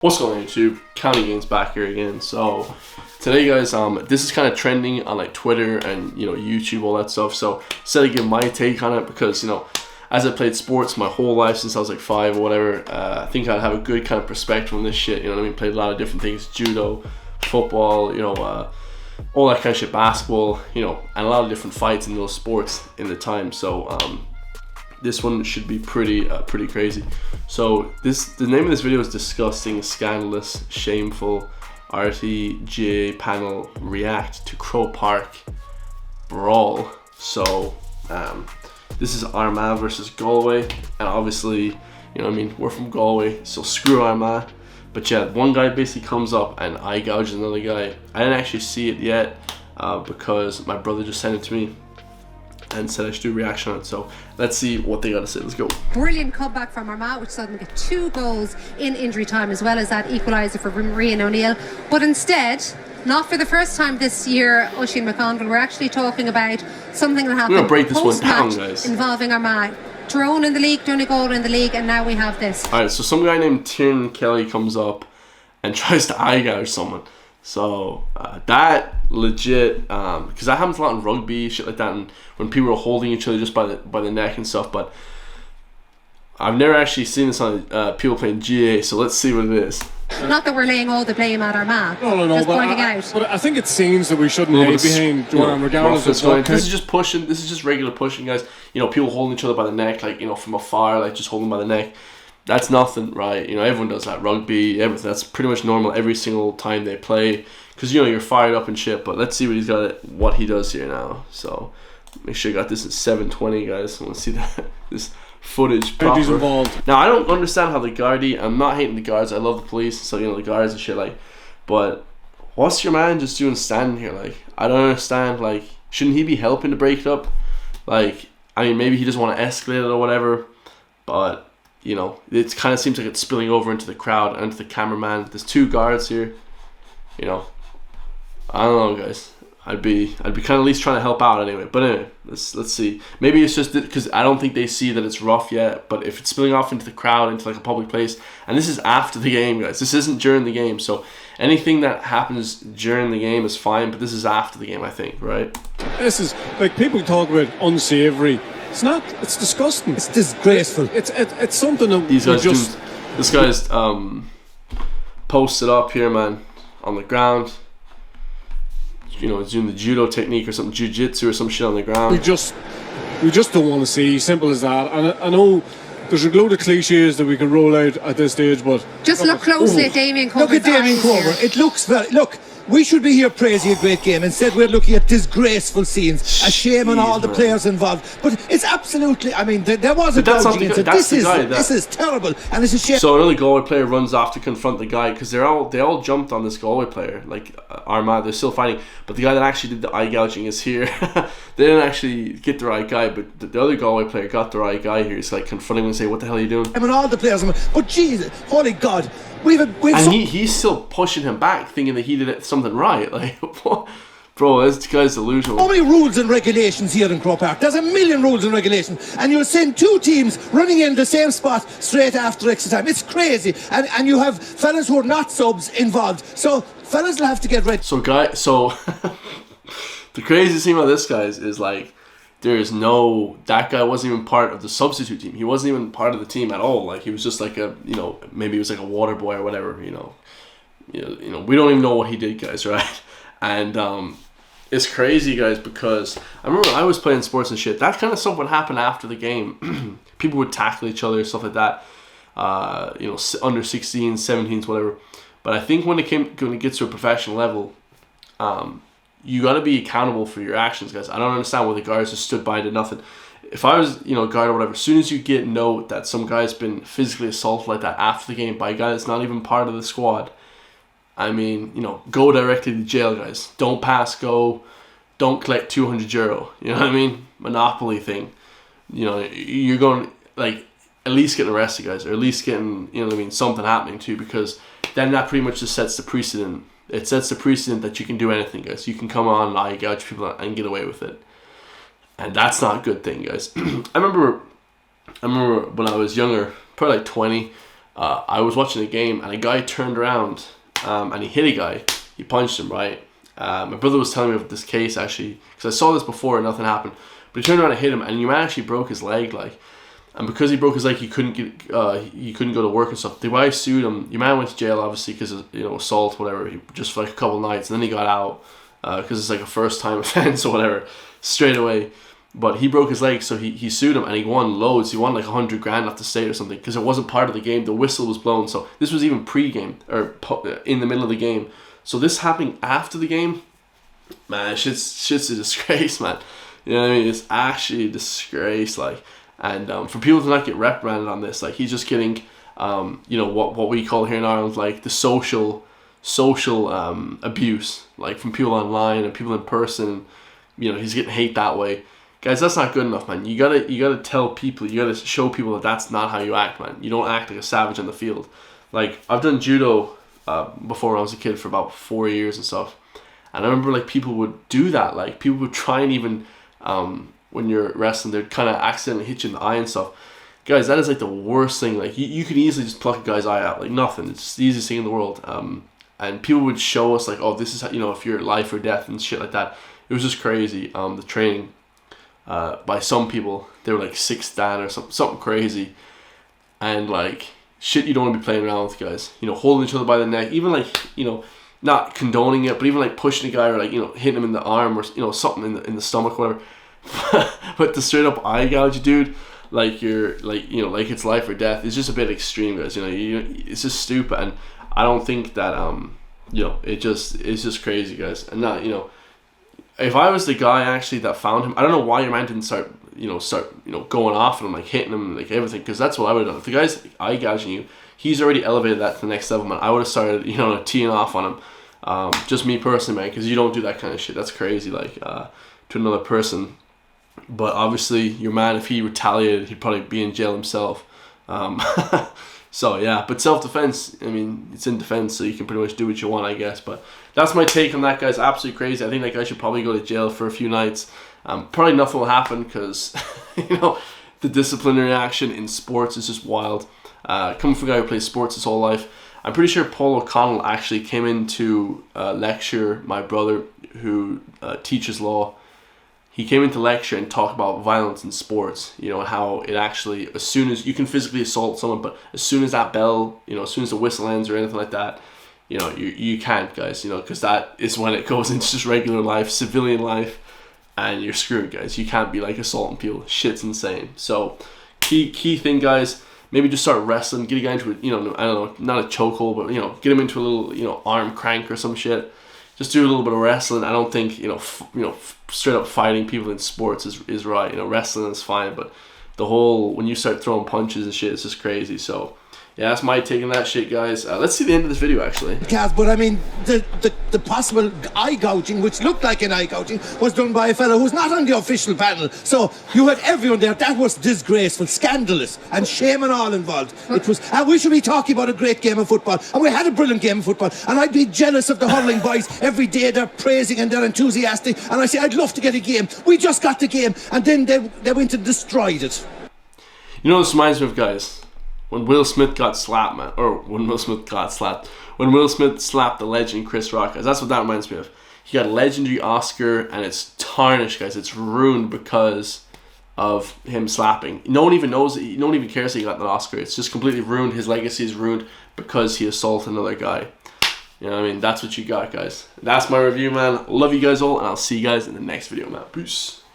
What's going on YouTube? County Games back here again. So today guys, this is kind of trending on like Twitter and YouTube, all that stuff. So instead of giving my take on it, because as I played sports my whole life since I was like 5 or whatever, I think I'd have a good kind of perspective on this shit. You know what I mean? Played a lot of different things: judo, football, all that kind of shit, basketball, and a lot of different fights in those sports in the time. So this one should be pretty crazy. So the name of this video is Disgusting, Scandalous, Shameful, RTGA Panel React to Crow Park Brawl. So this is Armagh versus Galway, and obviously we're from Galway, so screw Armagh. But yeah, one guy basically comes up and eye gouges another guy. I didn't actually see it yet because my brother just sent it to me and said I should do a reaction on it. So let's see what they got to say. Let's go. Brilliant comeback from Armagh, which saw them get 2 goals in injury time, as well as that equaliser for Rian O'Neill. But instead, not for the first time this year, Oisin McConville, we're actually talking about something that happened. We're gonna break this one down, guys. Involving Armagh. Tyrone in the league, Donegal in the league, and now we have this. Alright, so some guy named Tyrone Kelly comes up and tries to eye gouge someone. So that legit, because that happens a lot in rugby, shit like that, and when people are holding each other just by the neck and stuff. But I've never actually seen this on people playing GA. So let's see what it is. Not that we're laying all the blame at Armagh. No, just pointing out. But I think it seems that we shouldn't hide behind Joanne, regardless of what. This is just pushing. This is just regular pushing, guys. People holding each other by the neck, like from afar, like just holding by the neck. That's nothing, right? Everyone does that. Rugby, everything. That's pretty much normal every single time they play, because you're fired up and shit. But let's see what he does here now. So make sure you got this at 720, guys. I want to see this footage proper. Now I don't understand how the Gardaí. I'm not hating the guards. I love the police, so the guards and shit, like. But what's your man just doing standing here? Like, I don't understand. Like, shouldn't he be helping to break it up? Like, I mean, maybe he doesn't want to escalate it or whatever, but it kind of seems like it's spilling over into the crowd and into the cameraman. There's 2 guards here. I don't know, guys. I'd be kind of at least trying to help out anyway. But anyway, let's see. Maybe it's just because I don't think they see that it's rough yet. But if it's spilling off into the crowd, into like a public place, and this is after the game, guys. This isn't during the game. So anything that happens during the game is fine. But this is after the game, I think, right? This is like, people talk about unsavory. It's not. It's disgusting. It's disgraceful. It's something that these guys just. This guy's posted up here, man, on the ground. He's doing the judo technique or something, jiu-jitsu or some shit on the ground. We just don't want to see. Simple as that. And I know there's a load of cliches that we can roll out at this stage, but just look closely at Damien Cover. Look at Damien Cover. It looks very. Look. We should be here praising a great game. Instead, we're looking at disgraceful scenes. A shame on all the players involved. But it's absolutely. I mean, there was a gouging incident. This is terrible, and it's a shame. So another Galway player runs off to confront the guy, because they all jumped on this Galway player, like Armagh. They're still fighting, but the guy that actually did the eye gouging is here. They didn't actually get the right guy, but the other Galway player got the right guy here. He's like confronting him and saying, "What the hell are you doing?" I mean, all the players. But Jesus, holy God. He's still pushing him back, thinking that he did something right. Like, what? Bro, this guy's delusional. How many rules and regulations here in Crow Park? There's a million rules and regulations, and you'll send 2 teams running in the same spot straight after extra time. It's crazy, and you have fellas who are not subs involved. So fellas will have to get ready. So the craziest thing about this, guys, is like, that guy wasn't even part of the substitute team. He wasn't even part of the team at all. Like, he was just like maybe he was like a water boy or whatever. We don't even know what he did, guys, right? And it's crazy, guys, because I remember I was playing sports and shit. That kind of stuff would happen after the game. People would tackle each other, stuff like that. Under 16s, 17s, whatever. But I think when it gets to a professional level, you got to be accountable for your actions, guys. I don't understand why the guards just stood by and did nothing. If I was, guard or whatever, as soon as you get note that some guy's been physically assaulted like that after the game by a guy that's not even part of the squad, I mean, go directly to jail, guys. Don't pass go. Don't collect €200. You know what I mean? Monopoly thing. You're going, like, at least getting arrested, guys, or at least getting, something happening too, because then that pretty much just sets the precedent. It sets the precedent that you can do anything, guys. You can come on and eye gouge people and get away with it. And that's not a good thing, guys. I remember when I was younger, probably like 20, I was watching a game and a guy turned around and he hit a guy. He punched him, right? My brother was telling me of this case actually, because I saw this before and nothing happened. But he turned around and hit him, and your man actually broke his leg, like. And because he broke his leg, he couldn't go to work and stuff. The guy sued him. Your man went to jail, obviously, because of, you know, assault, whatever, just for like a couple of nights, and then he got out because it's like a first-time offense or whatever, straight away. But he broke his leg, so he sued him, and he won loads. He won like $100,000 off the state or something, because it wasn't part of the game. The whistle was blown, so this was even pre-game or in the middle of the game. So this happening after the game, man, shit's a disgrace, man. You know what I mean? It's actually a disgrace, like. And for people to not get reprimanded on this, like, he's just getting, you know, what we call here in Ireland, like, the social abuse, like, from people online and people in person. You know, he's getting hate that way. Guys, that's not good enough, man. You gotta tell people, you gotta show people that that's not how you act, man. You don't act like a savage on the field. Like, I've done judo before when I was a kid for about 4 years and stuff. And I remember, like, people would do that. Like, people would try and even... when you're wrestling, they'd kind of accidentally hit you in the eye and stuff. Guys, that is like the worst thing. Like, you could easily just pluck a guy's eye out, like nothing. It's the easiest thing in the world. And people would show us like, oh, this is how, you know, if you're life or death and shit like that. It was just crazy. The training by some people, they were like 6'Dan or something crazy, and like shit you don't want to be playing around with, guys. You know, holding each other by the neck, even like, you know, not condoning it, but even like pushing a guy or like, you know, hitting him in the arm or, you know, something in the stomach, whatever. But the straight up eye gouge, dude, like you're like, you know, like it's life or death. It's just a bit extreme, guys. You know, it's just stupid, and I don't think that you know, it's just crazy, guys. And not, you know, if I was the guy actually that found him, I don't know why your man didn't start going off on him, like hitting him, like everything, because that's what I would have done. If the guy's eye gouging you, he's already elevated that to the next level, man. I would have started, you know, teeing off on him. Just me personally, man, because you don't do that kind of shit. That's crazy, like to another person. But obviously, your man, if he retaliated, he'd probably be in jail himself. So yeah, but self-defense, I mean, it's in defense, so you can pretty much do what you want, I guess. But that's my take on that, guys. Absolutely crazy. I think that guy should probably go to jail for a few nights. Probably nothing will happen because, you know, the disciplinary action in sports is just wild. Coming from a guy who plays sports his whole life, I'm pretty sure Paul O'Connell actually came in to lecture my brother who teaches law. He came into lecture and talk about violence in sports, you know, how it actually, as soon as you can physically assault someone, but as soon as that bell, you know, as soon as the whistle ends or anything like that, you know, you can't, guys, you know, because that is when it goes into just regular life, civilian life, and you're screwed, guys. You can't be like assaulting people. Shit's insane. So key thing, guys, maybe just start wrestling, get a guy into a, you know, I don't know, not a chokehold, but, you know, get him into a little, you know, arm crank or some shit. Just do a little bit of wrestling. I don't think, you know, straight up fighting people in sports is right. You know, wrestling is fine, but the whole, when you start throwing punches and shit, it's just crazy. So yeah, that's my take on that shit, guys. Let's see the end of this video, actually. Yes, but I mean, the possible eye gouging, which looked like an eye gouging, was done by a fellow who's not on the official panel. So you had everyone there. That was disgraceful, scandalous, and shame on all involved. It was, and we should be talking about a great game of football, and we had a brilliant game of football. And I'd be jealous of the hurling boys every day. They're praising and they're enthusiastic, and I say I'd love to get a game. We just got the game, and then they went and destroyed it. You know, this reminds me of, guys, when Will Smith got slapped, man, when Will Smith slapped the legend Chris Rock, guys, that's what that reminds me of. He got a legendary Oscar, and it's tarnished, guys. It's ruined because of him slapping. No one even knows, no one even cares that he got that Oscar. It's just completely ruined. His legacy is ruined because he assaulted another guy. You know what I mean? That's what you got, guys. That's my review, man. Love you guys all, and I'll see you guys in the next video, man. Peace.